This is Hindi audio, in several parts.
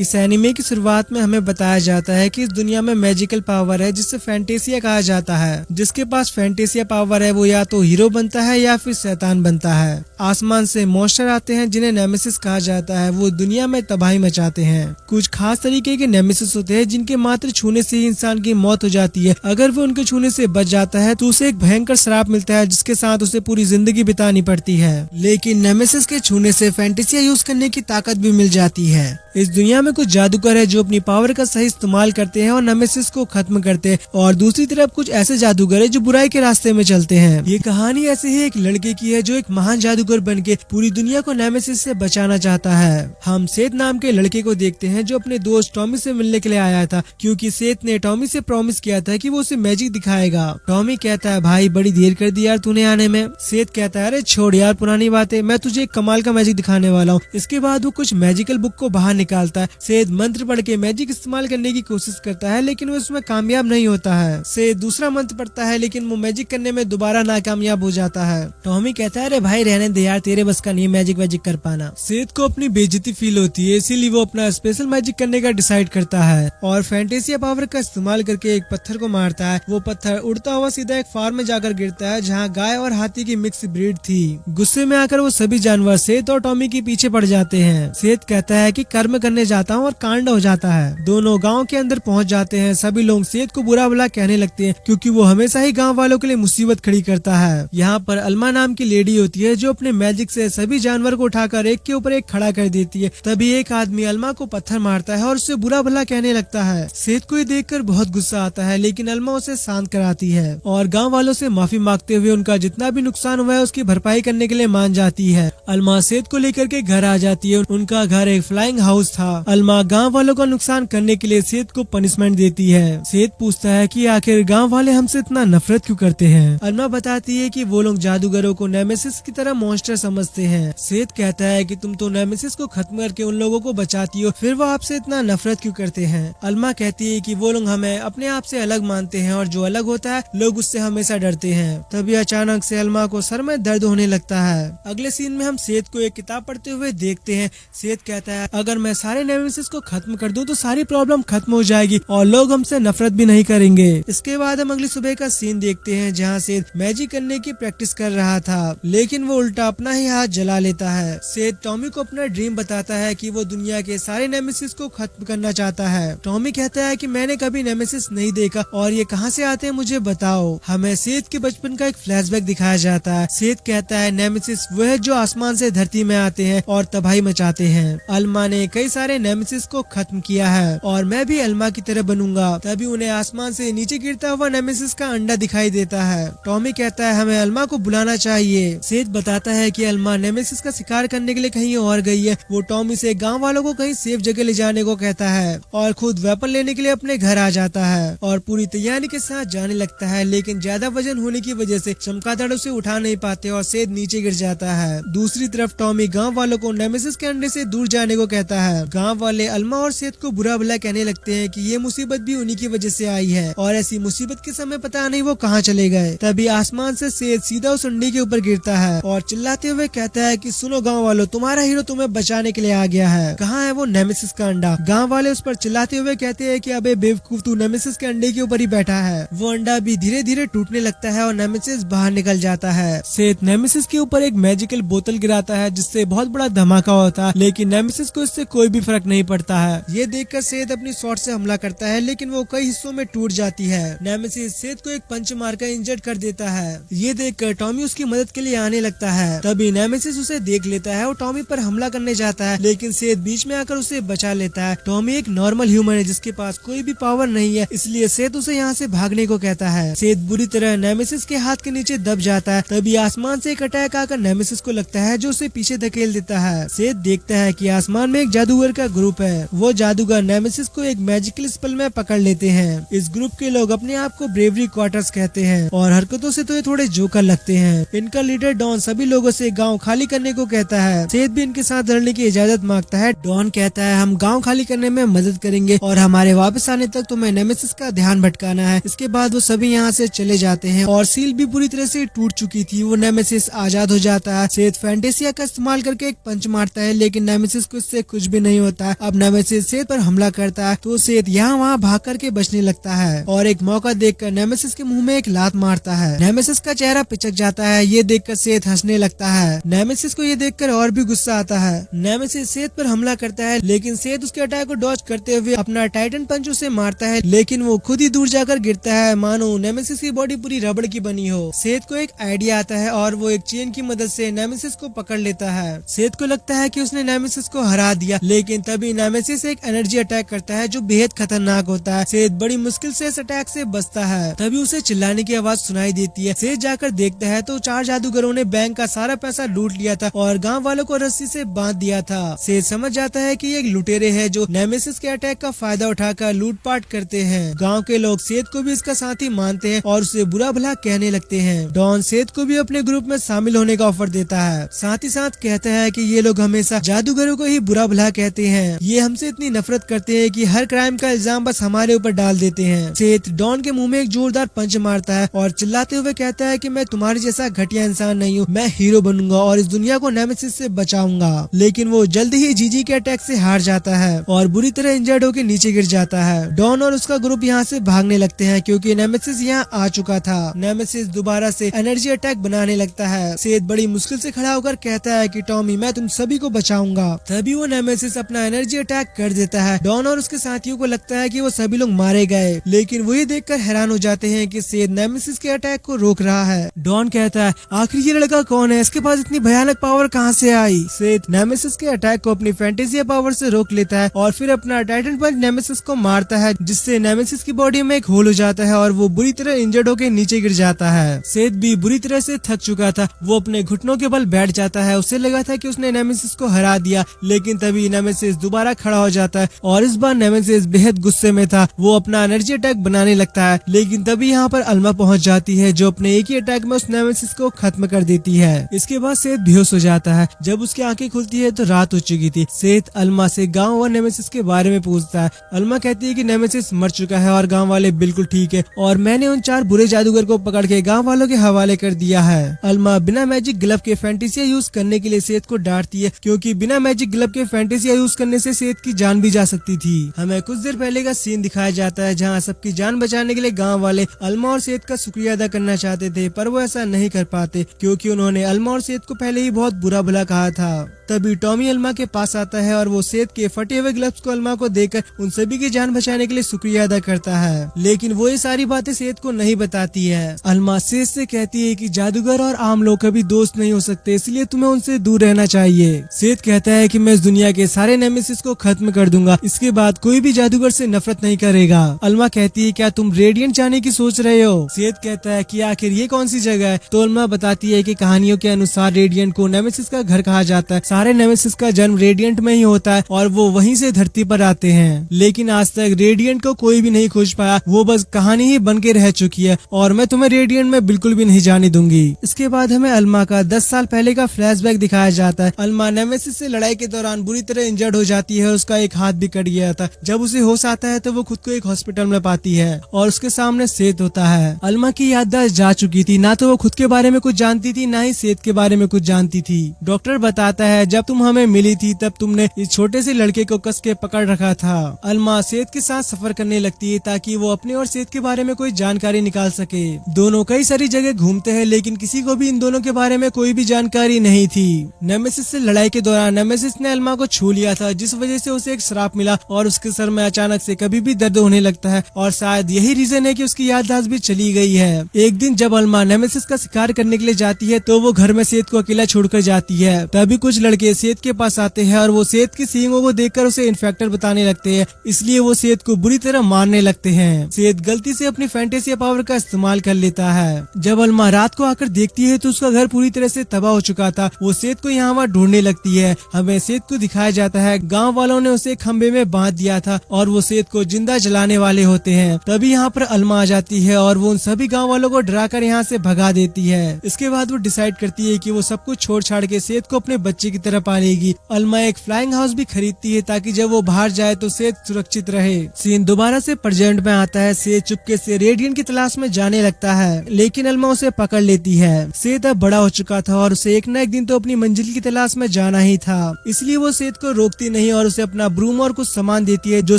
इस एनिमे की शुरुआत में हमें बताया जाता है कि इस दुनिया में मैजिकल पावर है जिसे फैंटेसिया कहा जाता है। जिसके पास फैंटेसिया पावर है वो या तो हीरो बनता है या फिर शैतान बनता है। आसमान से मॉन्स्टर आते हैं जिन्हें नेमेसिस कहा जाता है। वो दुनिया में तबाही मचाते हैं। कुछ खास तरीके के नेमेसिस होते हैं जिनके मात्र छूने से ही इंसान की मौत हो जाती है। अगर वो उनके छूने से बच जाता है तो उसे एक भयंकर श्राप मिलता है जिसके साथ उसे पूरी जिंदगी बितानी पड़ती है। लेकिन नेमेसिस के छूने से फैंटेसिया यूज करने की ताकत भी मिल जाती है। इस दुनिया में कुछ जादूगर है जो अपनी पावर का सही इस्तेमाल करते हैं और नेमेसिस को खत्म करते हैं, और दूसरी तरफ कुछ ऐसे जादूगर है जो बुराई के रास्ते में चलते हैं। ये कहानी ऐसे ही एक लड़के की है जो एक महान जादूगर बनके पूरी दुनिया को नेमेसिस से बचाना चाहता है। हम सेथ नाम के लड़के को देखते हैं जो अपने दोस्त टॉमी से मिलने के लिए आया था, क्योंकि सेथ ने टॉमी से प्रॉमिस किया था कि वो उसे मैजिक दिखाएगा। टॉमी कहता है, भाई बड़ी देर कर दी यार तूने आने में। सेथ कहता है, अरे छोड़ यार पुरानी बातें, मैं तुझे एक कमाल का मैजिक दिखाने वाला हूँ। इसके बाद वो कुछ मैजिकल बुक को बाहर निकालता है। सेथ मंत्र पढ़ के मैजिक इस्तेमाल करने की कोशिश करता है लेकिन वो उसमें कामयाब नहीं होता है। सेथ दूसरा मंत्र पढ़ता है लेकिन वो मैजिक करने में दोबारा नाकामयाब हो जाता है। टॉमी कहता है, अरे भाई रहने दे यार, तेरे बस का नहीं मैजिक वैजिक कर पाना। सेथ को अपनी बेइज्जती फील होती है, इसीलिए वो अपना स्पेशल मैजिक करने का डिसाइड करता है और फैंटेसिया पावर का इस्तेमाल करके एक पत्थर को मारता है। वो पत्थर उड़ता हुआ सीधा एक फार्म में जाकर गिरता है जहाँ गाय और हाथी की मिक्स ब्रीड थी। गुस्से में आकर वो सभी जानवर सेथ और टॉमी के पीछे पड़ जाते हैं। सेथ कहता है कि कर्म करने जाता हूँ और कांड हो जाता है। दोनों गांव के अंदर पहुंच जाते हैं। सभी लोग सेथ को बुरा भला कहने लगते हैं क्योंकि वो हमेशा ही गांव वालों के लिए मुसीबत खड़ी करता है। यहाँ पर अल्मा नाम की लेडी होती है जो अपने मैजिक से सभी जानवर को उठाकर एक के ऊपर एक खड़ा कर देती है। तभी एक आदमी अल्मा को पत्थर मारता है और उससे बुरा भला कहने लगता है। सेथ को ये देखकर बहुत गुस्सा आता है लेकिन अल्मा उसे शांत कराती है और गाँव वालों से माफी मांगते हुए उनका जितना भी नुकसान हुआ है उसकी भरपाई करने के लिए मान जाती है। अल्मा सेथ को लेकर के घर आ जाती है। उनका घर एक फ्लाइंग हाउस था। अल्मा गाँव वालों का नुकसान करने के लिए सेथ को पनिशमेंट देती है। सेथ पूछता है कि आखिर गांव वाले हमसे इतना नफरत क्यों करते हैं। अल्मा बताती है कि वो लोग जादूगरों को नेमेसिस की तरह मॉन्स्टर समझते हैं। सेथ कहता है कि तुम तो नेमेसिस को खत्म करके उन लोगों को बचाती हो, फिर वो आपसे इतना नफरत क्यों करते हैं। अल्मा कहती है कि वो लोग हमें अपने आप से अलग मानते हैं और जो अलग होता है लोग उससे हमेशा डरते हैं। तभी अचानक से अल्मा को सर में दर्द होने लगता है। अगले सीन में हम सेथ को एक किताब पढ़ते हुए देखते हैं। सेथ कहता है, अगर मैं सारे नेमेसिस को खत्म कर दूं तो सारी प्रॉब्लम खत्म हो जाएगी और लोग हमसे नफरत भी नहीं करेंगे। इसके बाद हम अगली सुबह का सीन देखते हैं जहाँ सेथ मैजिक करने की प्रैक्टिस कर रहा था लेकिन वो उल्टा अपना ही हाथ जला लेता है। सेथ टॉमी को अपना ड्रीम बताता है कि वो दुनिया के सारे नेमेसिस को खत्म करना चाहता है। टॉमी कहता है कि मैंने कभी नेमेसिस नहीं देखा और ये कहाँ से आते हैं मुझे बताओ। हमें सेथ के बचपन का एक फ्लैशबैक दिखाया जाता है। सेथ कहता है, नेमेसिस वो है जो आसमान से धरती में आते हैं और तबाही मचाते हैं। अल्मा ने कई सारे नेमेसिस को खत्म किया है और मैं भी अल्मा की तरह बनूंगा। तभी उन्हें आसमान से नीचे गिरता हुआ नेमेसिस का अंडा दिखाई देता है। टॉमी कहता है, हमें अल्मा को बुलाना चाहिए। सेथ बताता है कि अल्मा नेमेसिस का शिकार करने के लिए कहीं और गई है। वो टॉमी से गांव वालों को कहीं सेफ जगह ले जाने को कहता है और खुद वेपन लेने के लिए अपने घर आ जाता है और पूरी तैयारी के साथ जाने लगता है लेकिन ज्यादा वजन होने की वजह से चमगादड़ उसे उठा नहीं पाते और सेथ नीचे गिर जाता है। दूसरी तरफ टॉमी गाँव वालों को नेमेसिस के अंडे से दूर जाने को कहता है। गाँव वाले अल्मा और सेथ को बुरा भला कहने लगते हैं कि ये मुसीबत भी उन्हीं की वजह से आई है और ऐसी मुसीबत के समय पता नहीं वो कहाँ चले गए। तभी आसमान से सेथ सीधा उस अंडे के ऊपर गिरता है और चिल्लाते हुए कहता है कि सुनो गाँव वालों, तुम्हारा हीरो तुम्हें बचाने के लिए आ गया है। कहाँ है वो नेमेसिस का अंडा। गाँव वाले उस पर चिल्लाते हुए कहते हैं कि अबे बेवकूफ, तू नेमेसिस के अंडे के ऊपर ही बैठा है। वो अंडा भी धीरे धीरे टूटने लगता है और नेमेसिस बाहर निकल जाता है। सेथ नेमेसिस के ऊपर एक मैजिकल बोतल गिराता है जिससे बहुत बड़ा धमाका होता है लेकिन नेमेसिस को इससे कोई भी फर्क नहीं पड़ता है। ये देखकर सेथ अपनी शॉट से हमला करता है लेकिन वो कई हिस्सों में टूट जाती है। नेमेसिस सेथ को एक पंच मारकर इंजर्ड कर देता है। ये देखकर टॉमी उसकी मदद के लिए आने लगता है। तभी नेमेसिस उसे देख लेता है और टॉमी पर हमला करने जाता है लेकिन सेथ बीच में आकर उसे बचा लेता है। टॉमी एक नॉर्मल ह्यूमन है जिसके पास कोई भी पावर नहीं है, इसलिए सेथ उसे यहाँ से भागने को कहता है। सेथ बुरी तरह नेमेसिस के हाथ के नीचे दब जाता है। तभी आसमान से एक अटैक आकर नेमेसिस को लगता है जो उसे पीछे धकेल देता है। सेथ देखता है कि आसमान में एक जादूगर का ग्रुप है। वो जादूगर नेमेसिस को एक मैजिकल स्पेल में पकड़ लेते हैं। इस ग्रुप के लोग अपने आप को ब्रेवरी क्वार्टर्स कहते हैं और हरकतों से तो ये थोड़े जोकर लगते हैं। इनका लीडर डॉन सभी लोगों से गांव खाली करने को कहता है। सेथ भी इनके साथ लड़ने की इजाजत मांगता है। डॉन कहता है, हम गांव खाली करने में मदद करेंगे और हमारे वापस आने तक तुम्हें नेमेसिस का ध्यान भटकाना है। इसके बाद वो सभी यहाँ से चले जाते हैं और सील भी पूरी तरह से टूट चुकी थी। वो नेमेसिस आजाद हो जाता है। सेथ फैंटेसिया का इस्तेमाल करके एक पंच मारता है लेकिन नेमेसिस को इससे कुछ भी नहीं होता है। है। अब नेमेसिस सेत पर हमला करता है तो सेत यहाँ वहाँ भाग करके बचने लगता है और एक मौका देखकर नेमेसिस के मुंह में एक लात मारता है। नेमेसिस का चेहरा पिचक जाता है। ये देखकर सेत हंसने लगता है। नेमेसिस को ये देखकर और भी गुस्सा आता है। नेमेसिस सेत पर हमला करता है लेकिन सेत उसके अटैक को डॉज करते हुए अपना टाइटन पंच उसे मारता है, लेकिन वो खुद ही दूर जाकर गिरता है मानो नेमेसिस की बॉडी पूरी रबड़ की बनी हो। सेत को एक आइडिया आता है और वो एक चेन की मदद से नेमेसिस को पकड़ लेता है। सेत को लगता है कि उसने नेमेसिस को हरा दिया, लेकिन तभी नेमेसिस एक एनर्जी अटैक करता है जो बेहद खतरनाक होता है। सेत बड़ी मुश्किल से इस अटैक से बचता है। तभी उसे चिल्लाने की आवाज सुनाई देती है। सेत जाकर देखता है तो 4 जादूगरों ने बैंक का सारा पैसा लूट लिया था और गाँव वालों को रस्सी से बांध दिया था। सेत समझ जाता है कि ये एक लुटेरे है जो नेमेसिस के अटैक का फायदा उठाकर लूटपाट करते हैं। गांव के लोग सेत को भी इसका साथी मानते हैं और उसे बुरा भला कहने लगते हैं। डॉन सेत को भी अपने ग्रुप में शामिल होने का ऑफर देता है। साथ ही साथ कहता है कि ये लोग हमेशा जादूगरों को ही बुरा भला कहते हैं। ये हमसे इतनी नफरत करते हैं कि हर क्राइम का इल्जाम बस हमारे ऊपर डाल देते हैं। सेत डॉन के मुंह में एक जोरदार पंच मारता है और चिल्लाते हुए कहता है कि मैं तुम्हारे जैसा घटिया इंसान नहीं हूँ, मैं हीरो बनूंगा और इस दुनिया को नेमेसिस से बचाऊंगा। लेकिन वो जल्द ही जीजी के अटैक से हार जाता है और बुरी तरह इंजर्ड होकर नीचे गिर जाता है। डॉन और उसका ग्रुप यहाँ से भागने लगते हैं क्योंकि नेमेसिस यहाँ आ चुका था। नेमेसिस दोबारा से एनर्जी अटैक बनाने लगता है। सेत बड़ी मुश्किल से खड़ा होकर कहता है कि टॉमी मैं तुम सभी को बचाऊंगा। तभी वो नेमेसिस अपना एनर्जी अटैक कर देता है। डॉन और उसके साथियों को लगता है कि वो सभी लोग मारे गए, लेकिन वो ये देखकर हैरान हो जाते हैं कि सेत नेमेसिस के अटैक को रोक रहा है। डॉन कहता है आखिर ये लड़का कौन है, इसके पास इतनी भयानक पावर कहाँ से आई। सेत नेमेसिस के अटैक को अपनी फैंटेसिया पावर से रोक लेता है और फिर अपना टाइटन पंच नेमेसिस को मारता है, जिससे नेमेसिस की बॉडी में एक होल हो जाता है और वो बुरी तरह इंजर्ड होकर नीचे गिर जाता है। सेत भी बुरी तरह से थक चुका था। वो अपने घुटनों के बल बैठ जाता है। उसे लगा था कि उसने नेमेसिस को हरा दिया, लेकिन तभी नेमेसिस दोबारा खड़ा हो जाता है और इस बार नेमेसिस बेहद गुस्से में था। वो अपना एनर्जी अटैक बनाने लगता है, लेकिन तभी यहाँ पर अल्मा पहुँच जाती है जो अपने एक ही अटैक में उस नेमेसिस को खत्म कर देती है। इसके बाद सेत बेहोश हो जाता है। जब उसकी आंखें खुलती है तो रात हो चुकी थी। सेत अल्मा से गाँव और नेमेसिस के बारे में पूछता है। अल्मा कहती है कि नेमेसिस मर चुका है और गांव वाले बिल्कुल ठीक है और मैंने उन 4 बुरे जादूगर को पकड़ के गांव वालों के हवाले कर दिया है। अल्मा बिना मैजिक ग्लव के फैंटेसिया यूज करने के लिए सेत को डांटती है क्योंकि बिना मैजिक ग्लव के फैंटेसिया यूज करने से सेत की जान भी जा सकती थी। हमें कुछ देर पहले का सीन दिखाया जाता है जहाँ सबकी जान बचाने के लिए गाँव वाले अल्मा और सेत का शुक्रिया अदा करना चाहते थे, पर वो ऐसा नहीं कर पाते क्योंकि उन्होंने अल्मा और सेत को पहले ही बहुत बुरा भला कहा था। तभी टॉमी अल्मा के पास आता है और वो सेत के फटे हुए ग्लव्स को अल्मा को देकर उन सभी की जान बचाने के लिए शुक्रिया अदा करता है, लेकिन वो ये सारी बातें सेत को नहीं बताती है। अल्मा सेत से कहती है कि जादूगर और आम लोग कभी दोस्त नहीं हो सकते, इसलिए तुम्हें उनसे दूर रहना चाहिए। सेत कहता है कि मैं इस दुनिया के सारे नेमेसिस को खत्म कर दूंगा, इसके बाद कोई भी जादूगर से नफरत नहीं करेगा। अल्मा कहती है क्या तुम रेडियंट जाने की सोच रहे हो। सेत कहता है कि आखिर ये कौन सी जगह है। तो अल्मा बताती है कि कहानियों के अनुसार रेडियंट को नेमेसिस का घर कहा जाता है। सारे नेमेसिस का जन्म रेडियंट में ही होता है और वो वहीं से धरती पर आते हैं, लेकिन आज तक रेडियंट को कोई भी नहीं खोज पाया। वो बस कहानी ही बन के रह चुकी है और मैं तुम्हें रेडियंट में बिल्कुल भी नहीं जाने दूंगी। इसके बाद हमें अल्मा का 10 साल पहले का फ्लैशबैक दिखाया जाता है। अल्मा नेमेसिस से लड़ाई के दौरान बुरी तरह इंजर्ड हो जाती है। उसका एक हाथ भी कट गया था। जब उसे होश आता है तो वो खुद को एक हॉस्पिटल में पाती है और उसके सामने सेत होता है। अल्मा की याददाश्त जा चुकी थी, ना तो वो खुद के बारे में कुछ जानती थी, ना ही सेत के बारे में कुछ जानती थी। डॉक्टर बताता है जब तुम हमें मिली थी तब तुमने इस छोटे से लड़के को कस के पकड़ रखा था। अल्मा सेत के साथ सफर करने लगती है ताकि वो अपने और सेत के बारे में कोई जानकारी निकाल सके। दोनों कई सारी जगह घूमते हैं, लेकिन किसी को भी इन दोनों के बारे में कोई भी जानकारी नहीं थी। नेमेसिस से लड़ाई के दौरान नेमेसिस ने अल्मा को छू लिया था, जिस वजह से उसे एक श्राप मिला और उसके सर में अचानक से कभी भी दर्द होने लगता है और शायद यही रीजन है कि उसकी याददाश्त भी चली गई है। एक दिन जब अल्मा नेमेसिस का शिकार करने के लिए जाती है तो वो घर में सेत को अकेला छोड़कर जाती है। तभी कुछ लड़के सेत के पास आते हैं और वो सेत की सींगों को देखकर उसे इन्फेक्टर बताने लगते हैं, इसलिए वो सेत को बुरी तरह मारने लगते हैं। सेत गलती से अपनी फैंटेसिया पावर का इस्तेमाल कर लेता है। जब अल्मा रात को आकर देखती है तो उसका घर पूरी तरह से तबाह हो चुका था। वो सेत को यहाँ वहाँ ढूंढने लगती है। हमें सेत को दिखाया जाता है गाँव वालों ने उसे खम्बे में बांध दिया था और वो सेत को जिंदा जलाने वाले होते हैं। तभी यहाँ पर अल्मा आ जाती है और वो उन सभी गाँव वालों को डराकर यहाँ से भगा देती है। इसके बाद वो डिसाइड करती है कि वो सब कुछ छोड़ छाड़ के सेत को अपने बच्चे की तरह पालेगी। अल्मा एक फ्लाइंग हाउस भी खरीदती है ताकि जब वो बाहर जाए तो सेत सुरक्षित रहे। सीन दोबारा से प्रेजेंट में आता है। सेत चुपके से रेडियन की तलाश में जाने लगता है, लेकिन अल्मा उसे पकड़ लेती है। सेत अब बड़ा हो चुका था और उसे एक न एक दिन तो अपनी मंजिल की तलाश में जाना ही था, इसलिए वो सेत को रोकती नहीं और उसे अपना ब्रूम और कुछ सामान देती है जो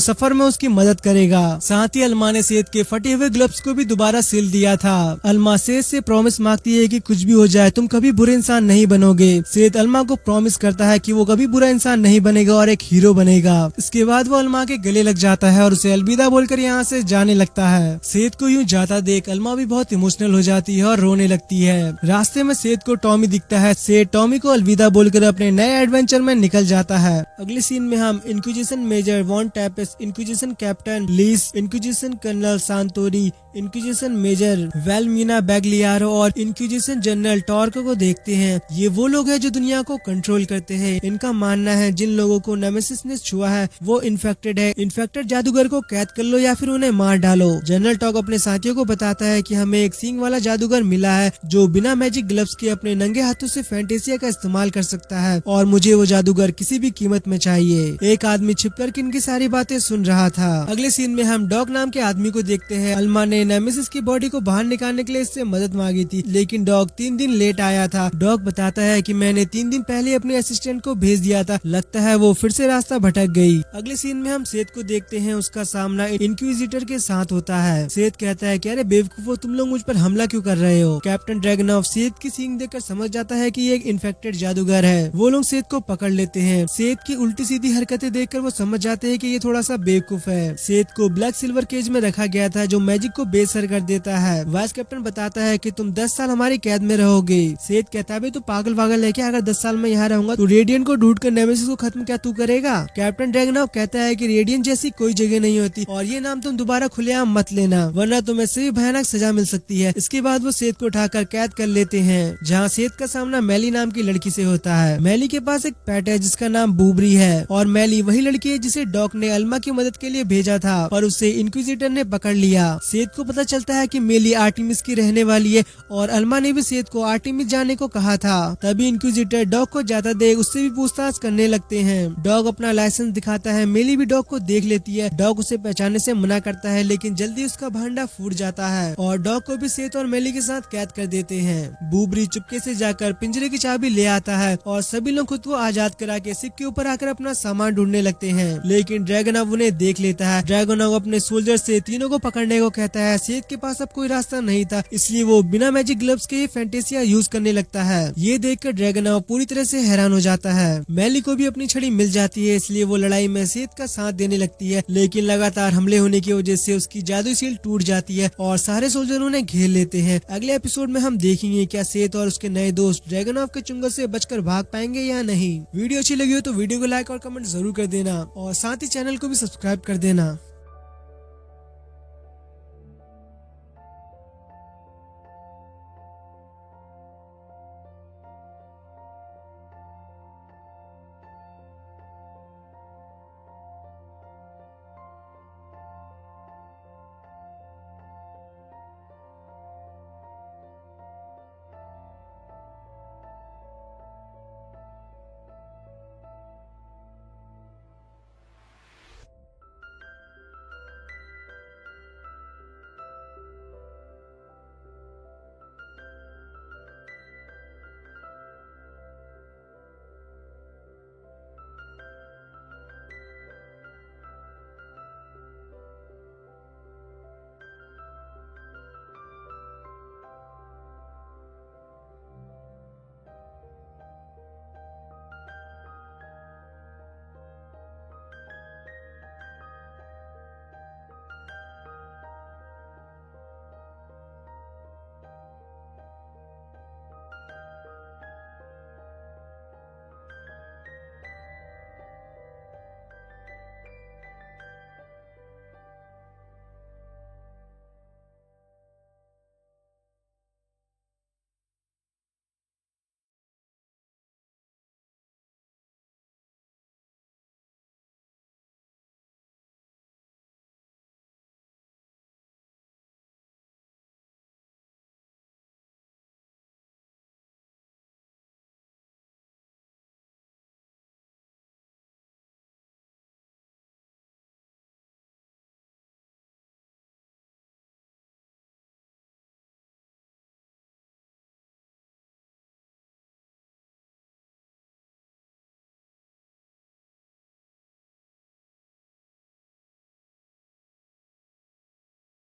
सफर में उसकी मदद करेगा। साथ ही अल्मा ने सेत के फटे हुए ग्लव्स को भी दोबारा सिल दिया था। अल्मा सेत से प्रॉमिस मांगती है कि कुछ भी हो जाए तुम कभी बुरे इंसान नहीं बनोगे। सेत अल्मा को प्रॉमिस करता है कि वो कभी बुरा इंसान नहीं बनेगा और एक हीरो बनेगा। इसके बाद वो अल्मा के गले लग जाता है और उसे अलविदा बोलकर यहाँ से जाने लगता है। सेत को यूँ जाता देख अल्मा भी बहुत इमोशनल हो जाती है और रोने लगती है। रास्ते में सेत को टॉमी दिखता है। सेत टॉमी को अलविदा बोलकर अपने नए एडवेंचर में निकल जाता है। अगले सीन में हम inquisition major von Tapes, inquisition captain Lees, inquisition colonel Santori, inquisition major Velmina Bagliaro और इंक्विजिशन जनरल टॉर्को को देखते हैं। ये वो लोग हैं जो दुनिया को कंट्रोल करते हैं। इनका मानना है जिन लोगों को नेमेसिस ने छुआ है वो इन्फेक्टेड है। इन्फेक्टेड जादूगर को कैद कर लो या फिर उन्हें मार डालो। जनरल टॉक अपने साथियों को बताता है कि हमें एक सींग वाला जादूगर मिला है जो बिना मैजिक ग्लव्स के अपने नंगे हाथों से फैंटेसिया का इस्तेमाल कर सकता है और मुझे वो जादूगर किसी भी कीमत में चाहिए। एक आदमी छिपकर इनकी सारी बातें सुन रहा था। अगले सीन में हम डॉग नाम के आदमी को देखते हैं। अल्मा ने नेमेसिस की बॉडी को बाहर निकालने के लिए इससे मदद मांगी थी, लेकिन डॉग 3 दिन लेट आया था। डॉग बताता है कि मैंने 3 दिन पहले अपने असिस्टेंट को भेज दिया था, लगता है वो फिर से रास्ता भटक गई। अगले सीन में हम सेत को देखते हैं। उसका सामना इंक्विजिटर के साथ होता है। सेत कहता है कि अरे बेवकूफो, तुम लोग मुझ पर हमला क्यों कर रहे हो। कैप्टन ड्रैगनॉफ सेत की सींग देखकर समझ जाता है कि ये एक इन्फेक्टेड जादूगर है। वो लोग सेत को पकड़ लेते हैं। सेत की उल्टी सीधी हरकतें देखकर वो समझ जाते हैं कि ये थोड़ा सा बेवकूफ है। सेत को ब्लैक सिल्वर केज में रखा गया था जो मैजिक को बेसर कर देता है। वाइस कैप्टन बताता है कि तुम 10 साल हमारी कैद में रहोगे। सेत कहता है तो पागल पागल है क्या, अगर 10 साल में यहाँ रहूंगा तो रेडियन को ढूंढ कर नेमेसिस को खत्म क्या तू करेगा। कैप्टन ड्रैगनॉफ कहता है कि रेडियन जैसी कोई जगह नहीं होती और ये नाम तुम दोबारा खुलेआम मत लेना वरना तुम्हें से भी भयानक सजा मिल सकती है। इसके बाद वो सेत को उठाकर कैद कर लेते हैं, जहाँ सेत का सामना मैली नाम की लड़की से होता है। मैली के पास एक पेट है जिसका नाम बूबरी है और मैली वही लड़की है जिसे डॉक ने अल्मा की मदद के लिए भेजा था और उसे इंक्विजिटर ने पकड़ लिया। सेत को पता चलता है कि मेली आर्टिमिस की रहने वाली है और अल्मा ने भी सेत को आर्टिमिस जाने को कहा था। तभी इंक्विजिटर डॉग को जाता देख उससे भी पूछताछ करने लगते हैं। डॉग अपना लाइसेंस दिखाता है। मेली भी डॉग को देख लेती है। डॉग उसे पहचानने से मना करता है, लेकिन जल्दी उसका भांडा फूट जाता है और डॉग को भी सेत और मेली के साथ कैद कर देते हैं। बूबरी चुपके से जाकर पिंजरे की चाबी ले आता है और सभी लोग खुद को आजाद करा के शिप के ऊपर आकर अपना सामान ढूंढने लगते हैं, लेकिन ड्रैगनॉफ उन्हें देख लेता है। ड्रैगनॉफ अपने सोल्जर से तीनों को पकड़ने को कहता है। सेत के पास अब कोई रास्ता नहीं था, इसलिए वो बिना मैजिक ग्लव्स के फैंटेसिया यूज करने लगता है। ये देखकर ड्रैगनॉफ पूरी तरह से हैरान हो जाता है। मैली को भी अपनी छड़ी मिल जाती है, इसलिए वो लड़ाई में सेत का साथ देने लगती है, लेकिन लगातार हमले होने की वजह से उसकी जादुई शील्ड टूट जाती है और सारे सोल्जर उन्हें घेर लेते हैं। अगले एपिसोड में हम देखेंगे क्या सेत और उसके नए दोस्त ड्रैगनॉफ के चुंगल से बचकर भाग पाएंगे या नहीं। वीडियो अच्छी लगी हो तो वीडियो को लाइक और कमेंट जरूर कर देना और साथ ही चैनल को भी सब्सक्राइब कर देना।